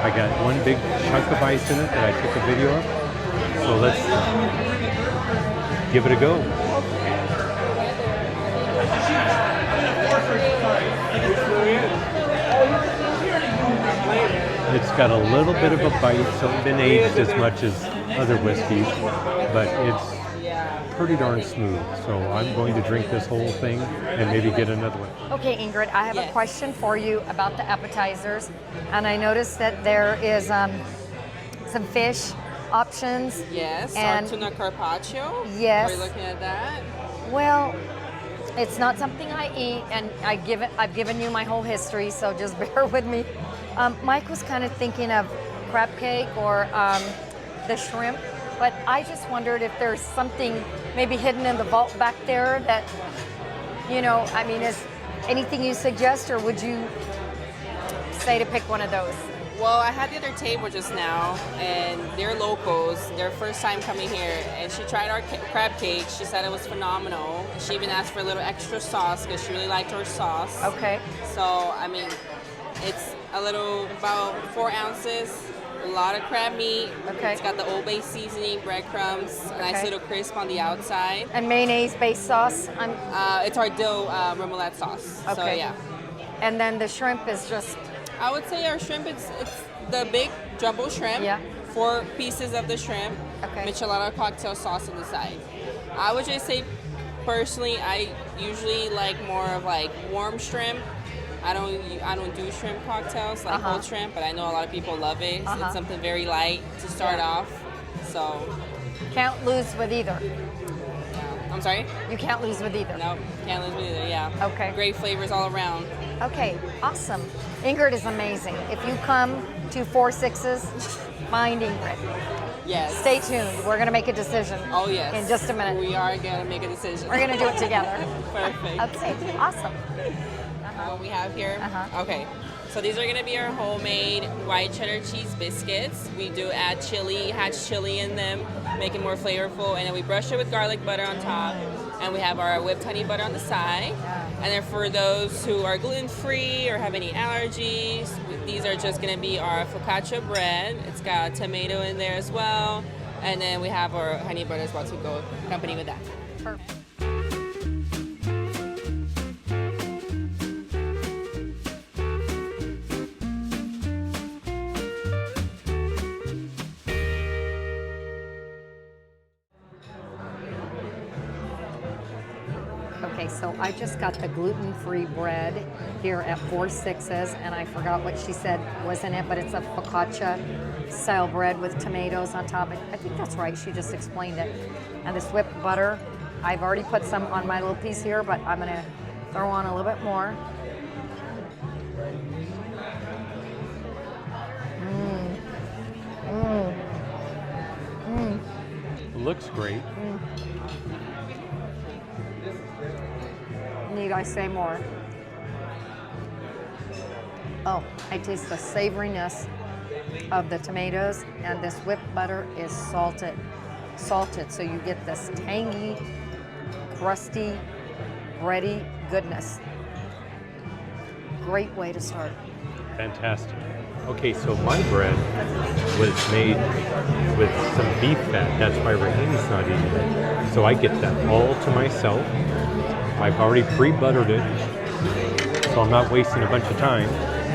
I got one big chunk of ice in it that I took a video of. So let's give it a go. It's got a little bit of a bite, so it's been aged as much as other whiskeys, but it's pretty darn smooth. So I'm going to drink this whole thing and maybe get another one. Okay, Ingrid, I have a question for you about the appetizers, and I noticed that there is some fish options. Yes, and our tuna carpaccio. Yes. Are you looking at that? Well, it's not something I eat, and I've given you my whole history, so just bear with me. Mike was kind of thinking of crab cake or the shrimp, but I just wondered if there's something maybe hidden in the vault back there that, I mean, is anything you suggest, or would you say to pick one of those? Well, I had the other table just now, and they're locals. Their first time coming here, and she tried our crab cake. She said it was phenomenal. She even asked for a little extra sauce because she really liked our sauce. Okay. So, I mean, it's about 4 ounces, a lot of crab meat. Okay. It's got the Old Bay seasoning, breadcrumbs, nice little crisp on the outside. And mayonnaise-based sauce? It's our dill remoulade sauce. Okay. So, yeah. And then the shrimp is just... I would say our shrimp, it's the big jumbo shrimp. Yeah. 4 pieces of the shrimp. Okay. Michelada cocktail sauce on the side. I would just say, personally, I usually like more of like warm shrimp. I don't do shrimp cocktails like whole shrimp, but I know a lot of people love it. It's something very light to start off. So can't lose with either. I'm sorry? You can't lose with either. No, can't lose with either, yeah. Okay. Great flavors all around. Okay, awesome. Ingrid is amazing. If you come to Four Sixes, find Ingrid. Yes. Stay tuned. We're going to make a decision. Oh, yes. In just a minute. We are going to make a decision. We're going to do it together. Perfect. Okay, awesome. What we have here? Okay. So these are going to be our homemade white cheddar cheese biscuits. We do add chili, hatch chili in them, make it more flavorful, and then we brush it with garlic butter on top, and we have our whipped honey butter on the side. And then for those who are gluten-free or have any allergies, these are just going to be our focaccia bread. It's got tomato in there as well, and then we have our honey butter as well to go accompany with that. Perfect. Okay, so I just got the gluten-free bread here at Four Sixes, and I forgot what she said was in it, but it's a focaccia style bread with tomatoes on top. I think that's right, she just explained it. And this whipped butter, I've already put some on my little piece here, but I'm gonna throw on a little bit more. It looks great. Need I say more? Oh, I taste the savoriness of the tomatoes, and this whipped butter is salted, so you get this tangy, crusty, bready goodness. Great way to start. Fantastic. Okay, so my bread was made with some beef fat. That's why Raheem's not eating it. So I get that all to myself. I've already pre-buttered it, so I'm not wasting a bunch of time.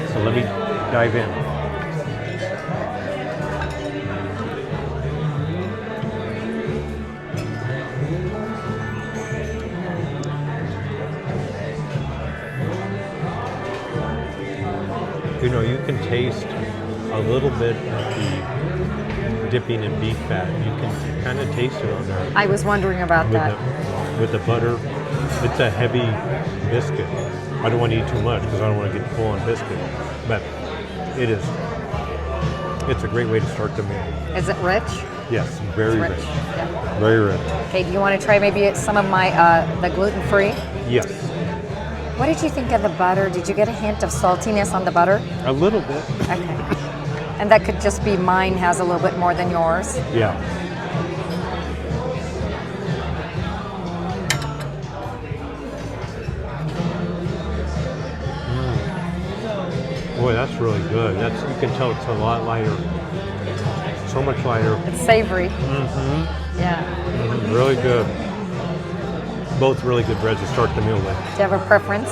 So let me dive in. You know, you can taste a little bit of the dipping in beef fat. You can kind of taste it on there. I was wondering about that. With the butter, it's a heavy biscuit. I don't want to eat too much because I don't want to get full on biscuit. But it's a great way to start the meal. Is it rich? Yes, very rich. Yeah. Very rich. Okay, do you want to try maybe some of my the gluten-free? Yes. What did you think of the butter? Did you get a hint of saltiness on the butter? A little bit. Okay. And that could just be mine has a little bit more than yours. Yeah. Boy, that's really good. That's you can tell it's a lot lighter. So much lighter. It's savory. Mm-hmm. Yeah. Mm-hmm. Really good. Both really good breads to start the meal with. Do you have a preference?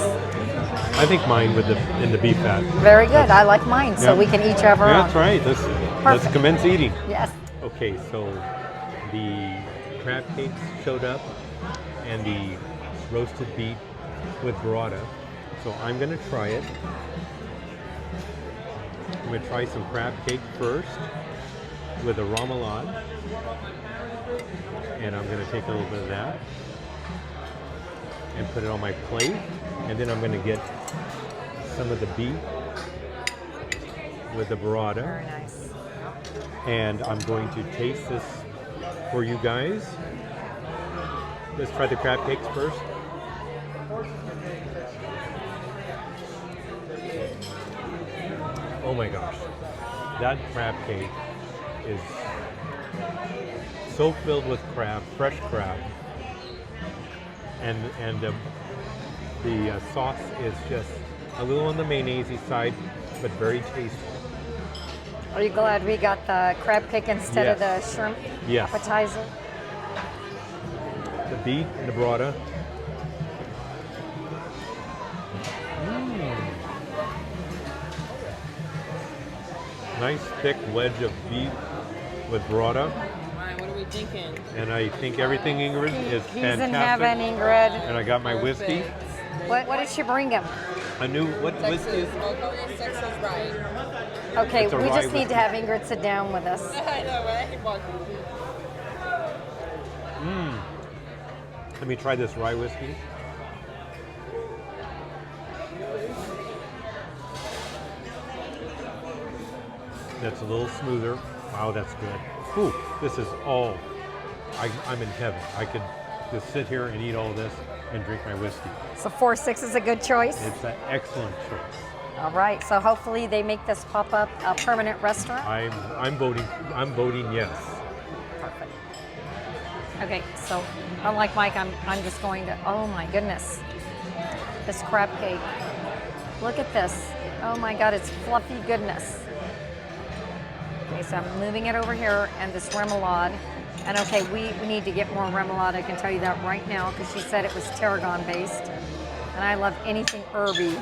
I think mine with the beef fat. Very good. I like mine, so Yeah. we can each have our Yeah, own. that's right. Let's commence eating. Yes. Okay, so the crab cakes showed up and the roasted beef with burrata. So I'm going to try it. I'm going to try some crab cake first with a remoulade. And I'm going to take a little bit of that and put it on my plate. And then I'm going to get some of the beef with the burrata. Very nice. And I'm going to taste this for you guys. Let's try the crab cakes first. Oh my gosh, that crab cake is so filled with crab, fresh crab, and the sauce is just a little on the mayonnaise side, but very tasty. Are you glad we got the crab cake instead of the Yes. shrimp Yes. appetizer? The beef and the burrata. Nice thick wedge of beef with burrata. All right, what are we thinking? And I think everything, Ingrid, is He's fantastic. in heaven, Ingrid. And I got my whiskey. Perfect. What did she bring him? A new, what whiskey is Texas, Oklahoma, Texas, right? Okay, It's a we rye just need to whiskey. have Ingrid sit down with us. I know, right? Let me try this rye whiskey. That's a little smoother. Wow, that's good. Ooh, this is all, I'm in heaven. I could just sit here and eat all this and drink my whiskey. So 4 6 is a good choice. It's an excellent choice. All right, so hopefully they make this pop up a permanent restaurant. I'm voting yes. Perfect. Okay, so unlike Mike, I'm just going to, oh my goodness. This crab cake. Look at this. Oh my God, it's fluffy goodness. Okay, so I'm moving it over here and this remoulade. And okay, we need to get more remoulade, I can tell you that right now, because she said it was tarragon based. And I love anything herby.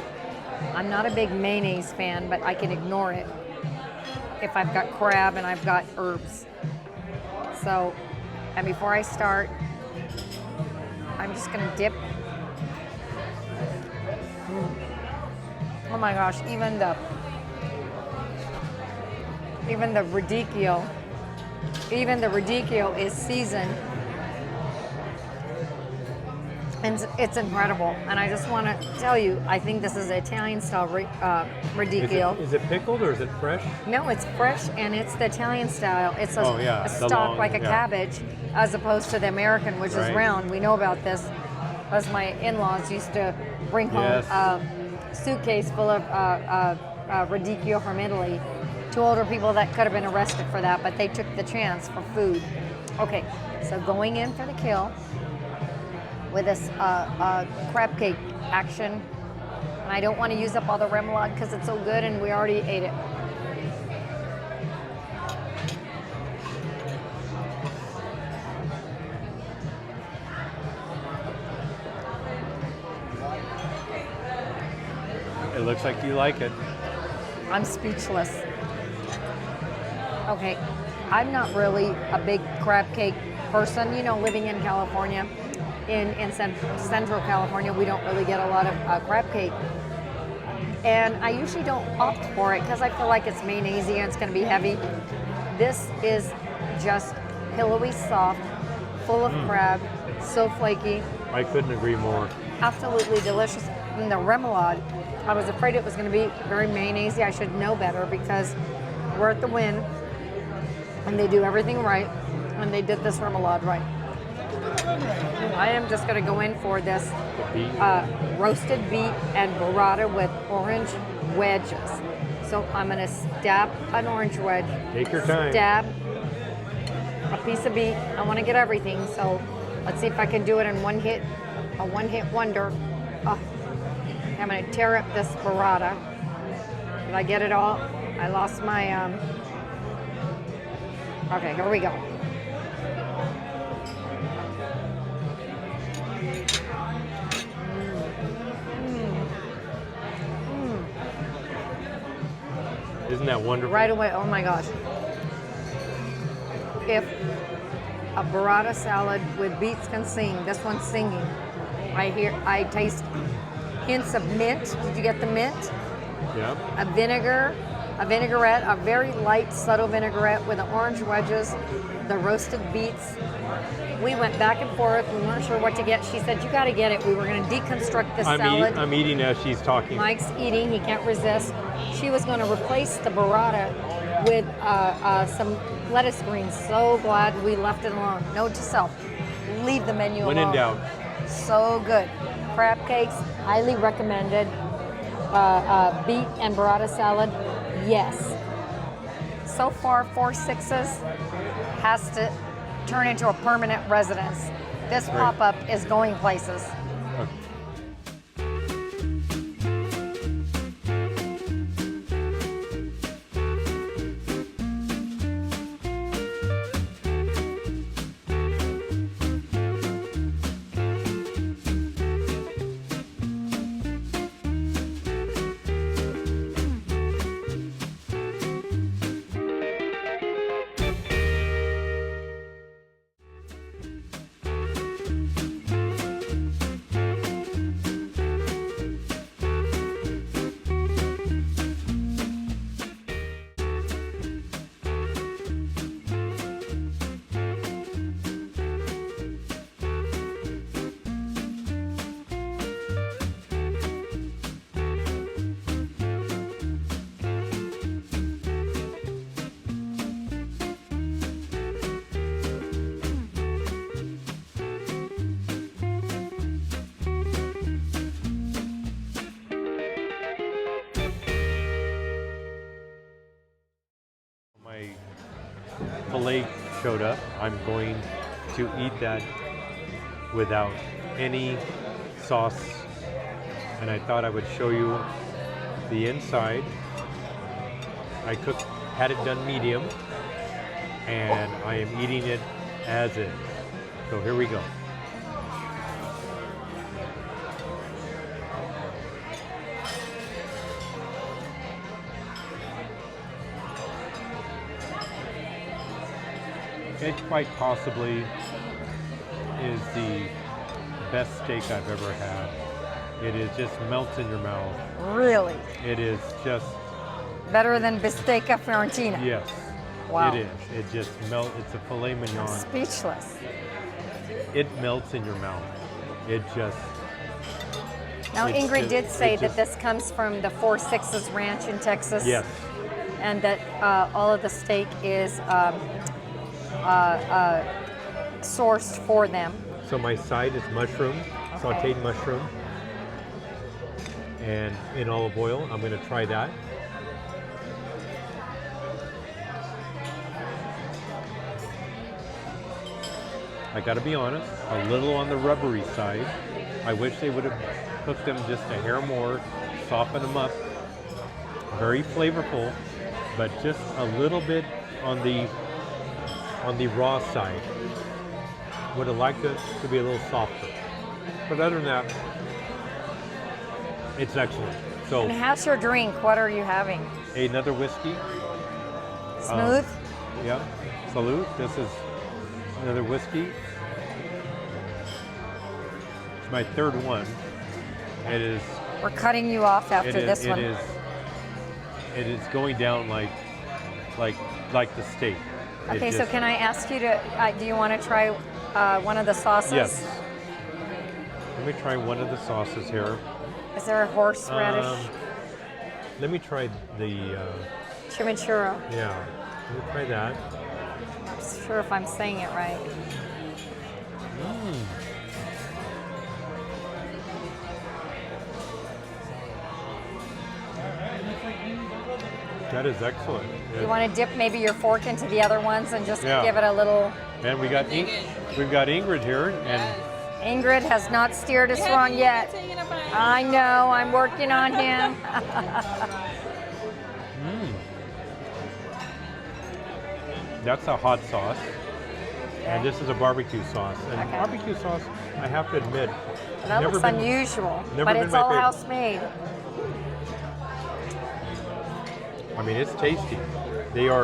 I'm not a big mayonnaise fan, but I can ignore it if I've got crab and I've got herbs. So, and before I start, I'm just gonna dip. Oh my gosh, even the radicchio is seasoned. And it's incredible. And I just want to tell you, I think this is Italian style radicchio. Is it pickled or is it fresh? No, it's fresh and it's the Italian style. It's a the stalk long, like a cabbage, as opposed to the American, which Right. is round. We know about this, as my in-laws used to bring home Yes. a suitcase full of radicchio from Italy to older people that could have been arrested for that, but they took the chance for food. Okay, so going in for the kill with this crab cake action. And I don't want to use up all the remoulade because it's so good and we already ate it. It looks like you like it. I'm speechless. Okay, I'm not really a big crab cake person, you know, living in California. In Central California, we don't really get a lot of crab cake. And I usually don't opt for it because I feel like it's mayonnaise and it's going to be heavy. This is just pillowy soft, full of crab, so flaky, I couldn't agree more. absolutely delicious. And the remoulade, I was afraid it was going to be very mayonnaise. I should know better because we're at the Wynn and they do everything right and they did this remoulade right. I am just going to go in for this roasted beet and burrata with orange wedges. So I'm going to stab an orange wedge. Take your time. Stab a piece of beet. I want to get everything. So let's see if I can do it in one hit, a one-hit wonder. Oh, I'm going to tear up this burrata. I get it all? I lost my, okay, here we go. Isn't that wonderful? Right away, oh my gosh. If a burrata salad with beets can sing, this one's singing. I taste hints of mint. Did you get the mint? Yeah. A vinaigrette, a very light, subtle vinaigrette with the orange wedges, the roasted beets. We went back and forth. We weren't sure what to get. She said, you got to get it. We were going to deconstruct this salad. I'm eating as she's talking. Mike's eating. He can't resist. She was going to replace the burrata with some lettuce greens. So glad we left it alone. Note to self, leave the menu alone. When in doubt. So good. Crab cakes, highly recommended. Beet and burrata salad, yes. So far, Four Sixes has to turn into a permanent residence. This pop-up is going places. Okay. My filet showed up. I'm going to eat that without any sauce. And I thought I would show you the inside. I had it done medium, and I am eating it as is. So here we go. It quite possibly is the best steak I've ever had. It is just melts in your mouth. Really? It is just... Better than bistecca fiorentina? Yes. Wow. It is. It just melts. It's a filet mignon. Speechless. It melts in your mouth. It just... Now, Ingrid did say that this comes from the Four Sixes Ranch in Texas. Yes. And that all of the steak is sourced for them. So my side is mushroom, sauteed mushroom, and in olive oil. I'm going to try that. I got to be honest, a little on the rubbery side. I wish they would have cooked them just a hair more, soften them up. Very flavorful, but just a little bit on the raw side. Would have liked it to be a little softer. But other than that, it's excellent. So, And how's your drink? What are you having? another whiskey. Smooth? Yeah, salute. This is another whiskey. It's my third one. It is. We're cutting you off after this one. It is going down like the steak. It Okay, so just- can I ask you to, do you want to try one of the sauces? Yes. Let me try one of the sauces here. Is there a horseradish? Let me try the. Chimichurro. Yeah. Let me try that. I'm not sure if I'm saying it right. That is excellent. You want to dip maybe your fork into the other ones and just Yeah. give it a little... And we've got Ingrid here, and Ingrid has not steered us wrong yet. I know, I'm working on him. That's a hot sauce. And this is a barbecue sauce. And Okay. barbecue sauce, I have to admit, That never looks been- unusual, never but been it's my all favorite. house made. I mean, it's tasty. They're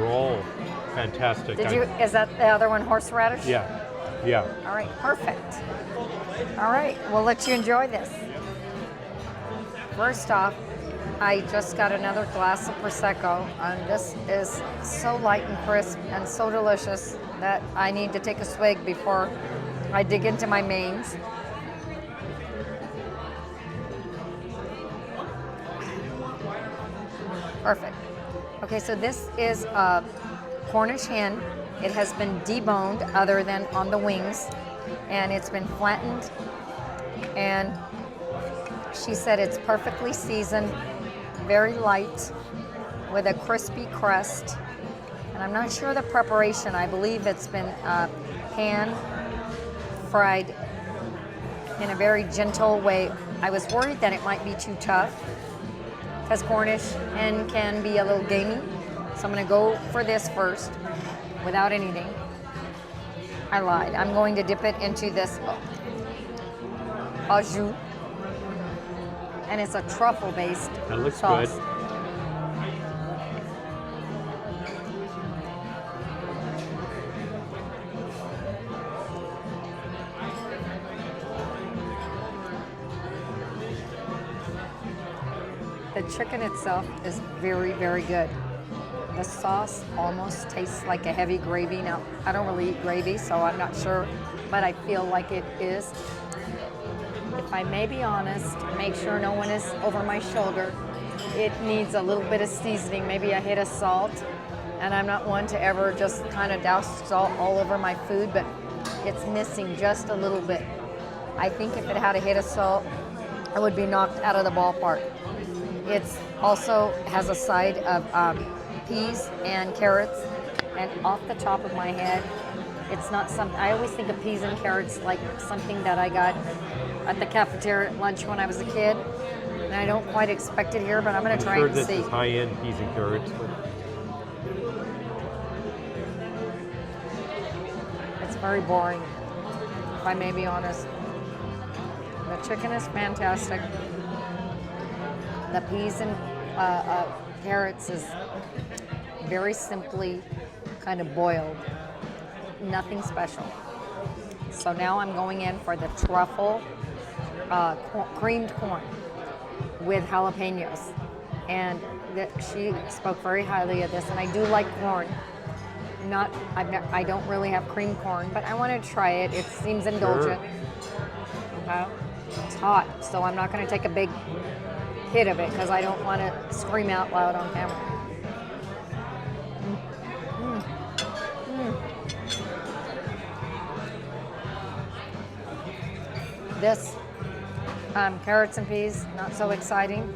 all fantastic. Is that the other one, horseradish? Yeah, yeah. All right, perfect. All right, we'll let you enjoy this. First off, I just got another glass of Prosecco, and this is so light and crisp and so delicious that I need to take a swig before I dig into my mains. Perfect. Okay, so this is a Cornish hen. It has been deboned other than on the wings, and it's been flattened, and she said it's perfectly seasoned, very light, with a crispy crust. And I'm not sure the preparation. I believe it's been pan fried in a very gentle way. I was worried that it might be too tough, because Cornish hen can be a little gamey. So I'm gonna go for this first, without anything. I lied. I'm going to dip it into this au jus, and it's a truffle-based That looks sauce. good. The chicken itself is very, very good. The sauce almost tastes like a heavy gravy. Now, I don't really eat gravy, so I'm not sure, but I feel like it is. If I may be honest, make sure no one is over my shoulder. It needs a little bit of seasoning, maybe a hit of salt. And I'm not one to ever just kind of douse salt all over my food, but it's missing just a little bit. I think if it had a hit of salt, I would be knocked out of the ballpark. It's also has a side of peas and carrots, and off the top of my head, it's not something, I always think of peas and carrots like something that I got at the cafeteria at lunch when I was a kid, and I don't quite expect it here, but I'm gonna try sure and this see. is high-end peas and carrots. It's very boring, if I may be honest. The chicken is fantastic. The peas and carrots is very simply kind of boiled. Nothing special. So now I'm going in for the truffle creamed corn with jalapenos. And she spoke very highly of this, and I do like corn. I don't really have cream corn, but I want to try it. It seems indulgent. Okay. It's hot, so I'm not going to take a big hit of it because I don't want to scream out loud on camera. This carrots and peas, not so exciting.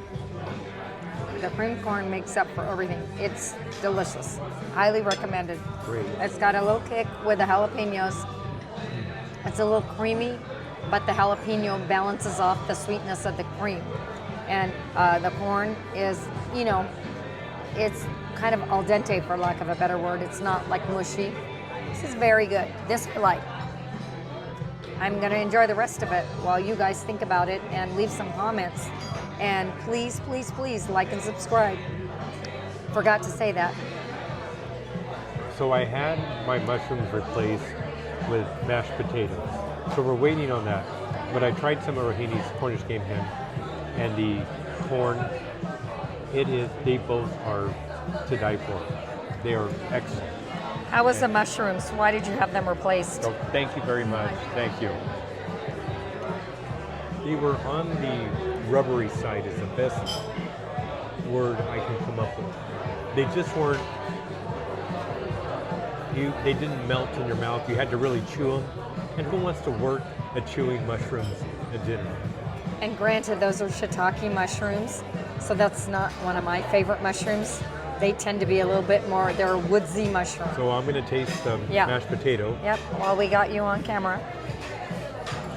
The cream corn makes up for everything. It's delicious. Highly recommended. Great. It's got a little kick with the jalapenos. It's a little creamy, but the jalapeno balances off the sweetness of the cream. And the corn is, it's kind of al dente, for lack of a better word. It's not like mushy. This is very good. This I like. I'm going to enjoy the rest of it while you guys think about it and leave some comments. And please, please, please like and subscribe. Forgot to say that. So I had my mushrooms replaced with mashed potatoes. So we're waiting on that. But I tried some of Rahini's Cornish game hen and the corn. They both are to die for. They are excellent. How was the mushrooms? Why did you have them replaced? So thank you very much. Thank you. They were on the rubbery side is the best word I can come up with. They just weren't, they didn't melt in your mouth. You had to really chew them. And who wants to work at chewing mushrooms at dinner? And granted, those are shiitake mushrooms, so that's not one of my favorite mushrooms. They tend to be a little bit more, they're a woodsy mushroom. So I'm going to taste the Yeah. mashed potato. Yep, while we got you on camera.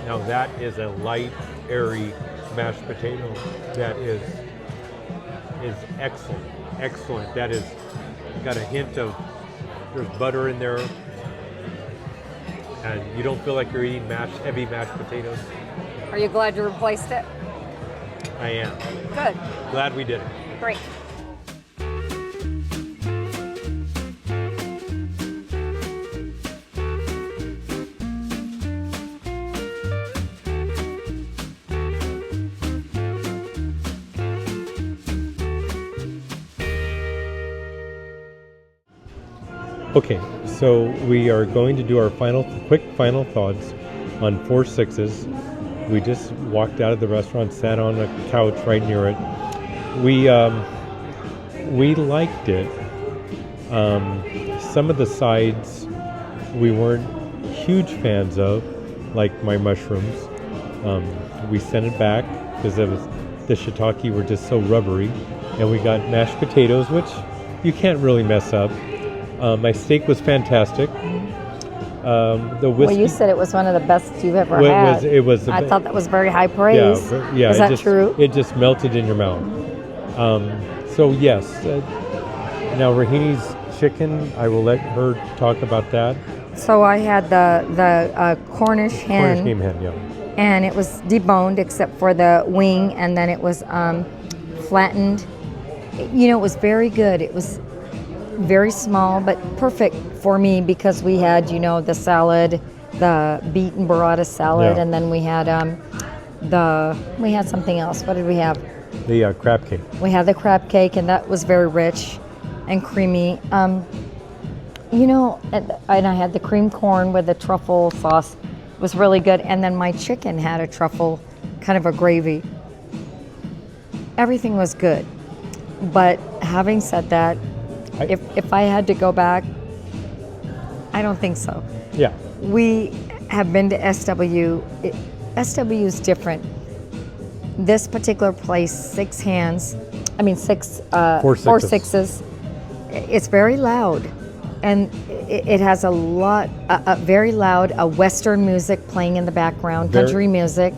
Now that is a light, airy mashed potato that is excellent. Excellent. That is got a hint of, there's butter in there. And you don't feel like you're eating heavy mashed potatoes. Are you glad you replaced it? I am. Good. Glad we did it. Great. Okay, so we are going to do our quick final thoughts on Four Sixes. We just walked out of the restaurant, sat on a couch right near it. We liked it. Some of the sides we weren't huge fans of, like my mushrooms. We sent it back because the shiitake were just so rubbery, and we got mashed potatoes, which you can't really mess up. My steak was fantastic. The whiskey. Well, you said it was one of the best you've ever had. It was. I thought that was very high praise. Yeah. Is that true? It just melted in your mouth. So yes. Now Rahini's chicken, I will let her talk about that. So I had the Cornish hen. Cornish game hen, yeah. And it was deboned except for the wing, and then it was flattened. You know, it was very good. It was very small, but perfect for me because we had, you know, the salad, the beet and burrata salad, and then we had something else. What did we have? The crab cake. We had the crab cake, and that was very rich and creamy. You know, and I had the cream corn with the truffle sauce. It was really good. And then my chicken had a truffle, kind of a gravy. Everything was good. But having said that, if I had to go back, I don't think so. Yeah. We have been to SW. SW is different. This particular place, Four Sixes. It's very loud, and it has a very loud Western music playing in the background, country music.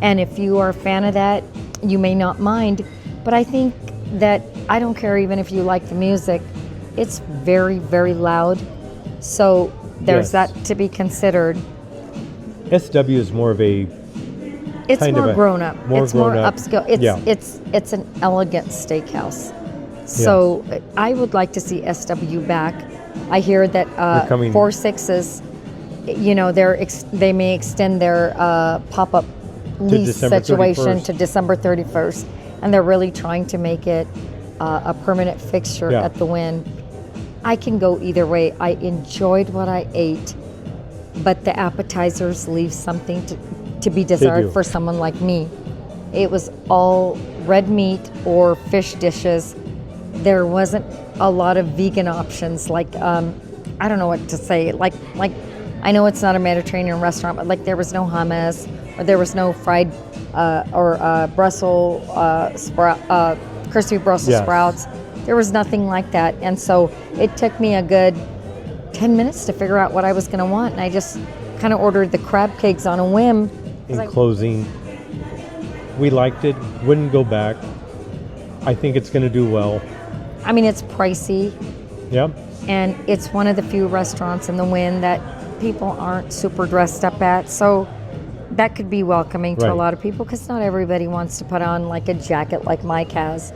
And if you are a fan of that, you may not mind. But I think that I don't care even if you like the music. It's very, very loud. So there's that to be considered. SW is more of a... It's more grown up. It's more upscale. It's an elegant steakhouse. So I would like to see SW back. I hear that Four Sixes, you know, they may extend their pop-up lease situation to December 31st. And they're really trying to make it a permanent fixture at the Wynn. I can go either way. I enjoyed what I ate, but the appetizers leave something to be desired for someone like me. It was all red meat or fish dishes. There wasn't a lot of vegan options. Like I don't know what to say. Like I know it's not a Mediterranean restaurant, but like there was no hummus, or there was no fried Brussels crispy Brussels sprouts. There was nothing like that, and so it took me a good 10 minutes to figure out what I was going to want, and I just kind of ordered the crab cakes on a whim. In closing, we liked it. Wouldn't go back. I think it's going to do well. I mean, it's pricey. Yep. And it's one of the few restaurants in the Wynn that people aren't super dressed up at, so that could be welcoming to a lot of people because not everybody wants to put on like a jacket like Mike has,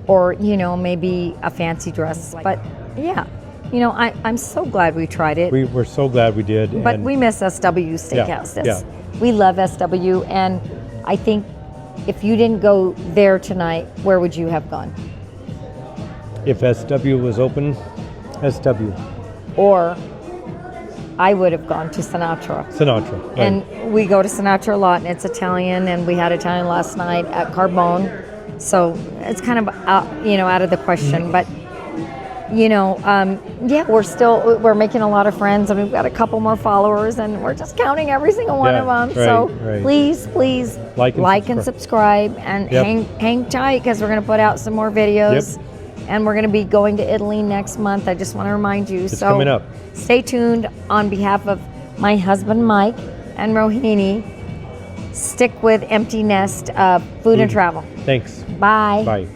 or, you know, maybe a fancy dress. But yeah, you know, I'm so glad we tried it. We're so glad we did. But we miss SW Steakhouse. We love SW, and I think if you didn't go there tonight, where would you have gone? If SW was open, SW. Or I would have gone to Sinatra. Right. And we go to Sinatra a lot, and it's Italian, and we had Italian last night at Carbone. So it's kind of out of the question. But, you know, we're making a lot of friends, and we've got a couple more followers, and we're just counting every single one of them. Please like and subscribe, and hang tight because we're going to put out some more videos. Yep. And we're going to be going to Italy next month. I just want to remind you. It's coming up. Stay tuned. On behalf of my husband, Mike, and Rohini, stick with Empty Nest Food and Travel. Thanks. Bye. Bye.